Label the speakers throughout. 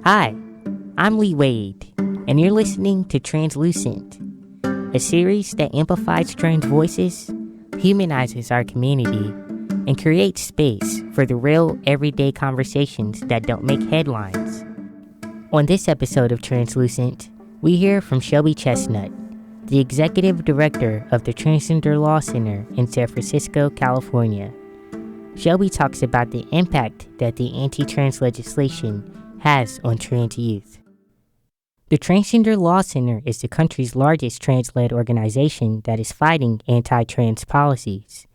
Speaker 1: Hi, I'm Lee Wade, and you're listening to Translucent, a series that amplifies trans voices, humanizes our community, and creates space for the real, everyday conversations that don't make headlines. On this episode of Translucent, we hear from Shelby Chestnut, the Executive Director of the Transgender Law Center in San Francisco, California. Shelby talks about the impact that the anti-trans legislation has on trans youth. The Transgender Law Center is the country's largest trans-led organization that is fighting anti-trans policies.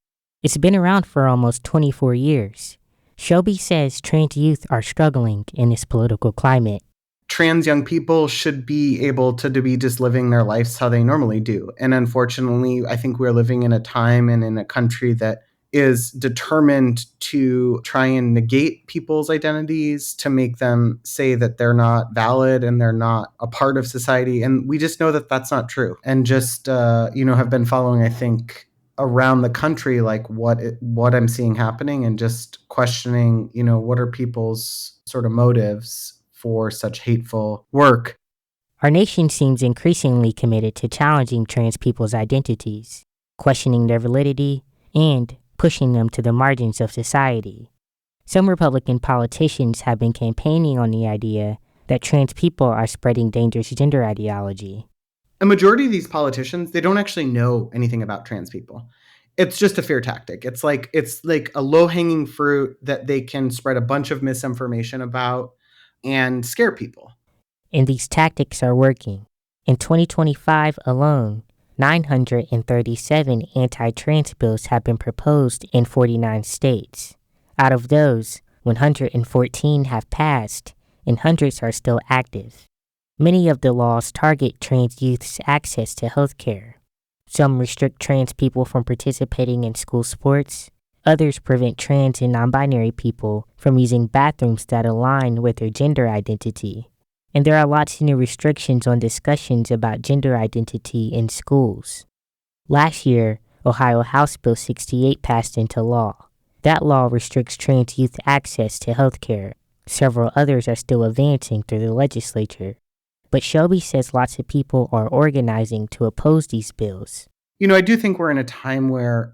Speaker 1: It's been around for almost 24 years. Shelby says trans youth are struggling in this political climate.
Speaker 2: Trans young people should be able to be just living their lives how they normally do. And unfortunately, I think we're living in a time and in a country that is determined to try and negate people's identities, to make them say that they're not valid and they're not a part of society. And we just know that that's not true. And just, have been following, I think, around the country, like what I'm seeing happening and just questioning, what are people's sort of motives for such hateful work.
Speaker 1: Our nation seems increasingly committed to challenging trans people's identities, questioning their validity, and pushing them to the margins of society. Some Republican politicians have been campaigning on the idea that trans people are spreading dangerous gender ideology.
Speaker 2: A majority of these politicians, they don't actually know anything about trans people. It's just a fear tactic. It's like a low-hanging fruit that they can spread a bunch of misinformation about and scare people.
Speaker 1: And these tactics are working. In 2025 alone, 937 anti-trans bills have been proposed in 49 states. Out of those, 114 have passed, and hundreds are still active. Many of the laws target trans youth's access to health care. Some restrict trans people from participating in school sports. Others prevent trans and non-binary people from using bathrooms that align with their gender identity. And there are lots of new restrictions on discussions about gender identity in schools. Last year, Ohio House Bill 68 passed into law. That law restricts trans youth access to health care. Several others are still advancing through the legislature. But Shelby says lots of people are organizing to oppose these bills.
Speaker 2: I do think we're in a time where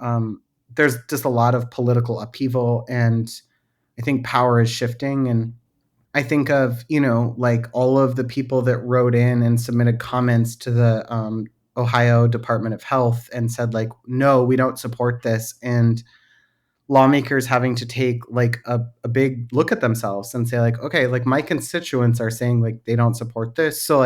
Speaker 2: there's just a lot of political upheaval, and I think power is shifting. And I think of, all of the people that wrote in and submitted comments to the Ohio Department of Health and said, no, we don't support this. And lawmakers having to take a big look at themselves and say okay, my constituents are saying they don't support this. So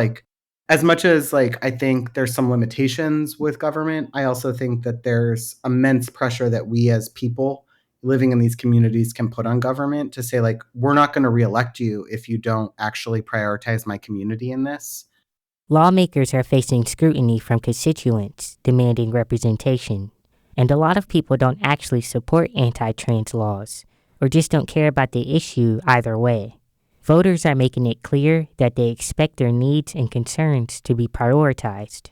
Speaker 2: as much as I think there's some limitations with government, I also think that there's immense pressure that we as people living in these communities can put on government to say we're not going to reelect you if you don't actually prioritize my community in this.
Speaker 1: Lawmakers are facing scrutiny from constituents demanding representation. And a lot of people don't actually support anti-trans laws, or just don't care about the issue either way. Voters are making it clear that they expect their needs and concerns to be prioritized.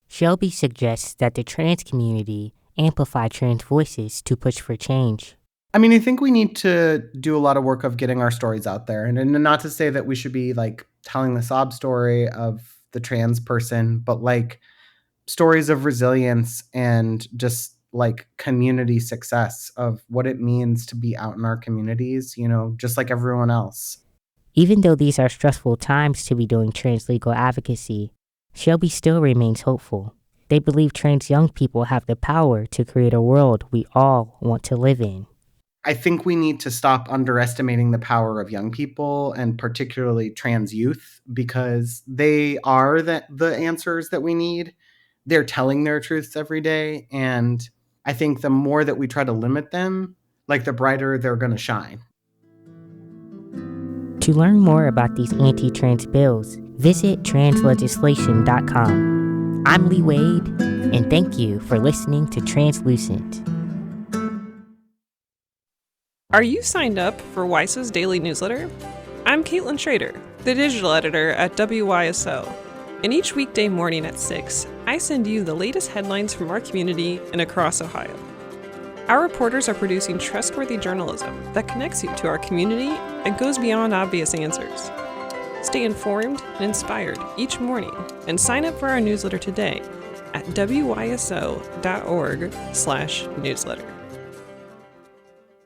Speaker 1: Shelby suggests that the trans community amplify trans voices to push for change.
Speaker 2: I mean, I think we need to do a lot of work of getting our stories out there. And not to say that we should be telling the sob story of the trans person, but stories of resilience and just community success of what it means to be out in our communities, just like everyone else.
Speaker 1: Even though these are stressful times to be doing trans legal advocacy, Shelby still remains hopeful. They believe trans young people have the power to create a world we all want to live in.
Speaker 2: I think we need to stop underestimating the power of young people, and particularly trans youth, because they are the answers that we need. They're telling their truths every day, and I think the more that we try to limit them, the brighter they're going to shine.
Speaker 1: To learn more about these anti-trans bills, visit translegislation.com. I'm Lee Wade, and thank you for listening to Translucent.
Speaker 3: Are you signed up for WYSO's daily newsletter? I'm Caitlin Schrader, the digital editor at WYSO. And each weekday morning at 6, I send you the latest headlines from our community and across Ohio. Our reporters are producing trustworthy journalism that connects you to our community and goes beyond obvious answers. Stay informed and inspired each morning and sign up for our newsletter today at wyso.org/newsletter.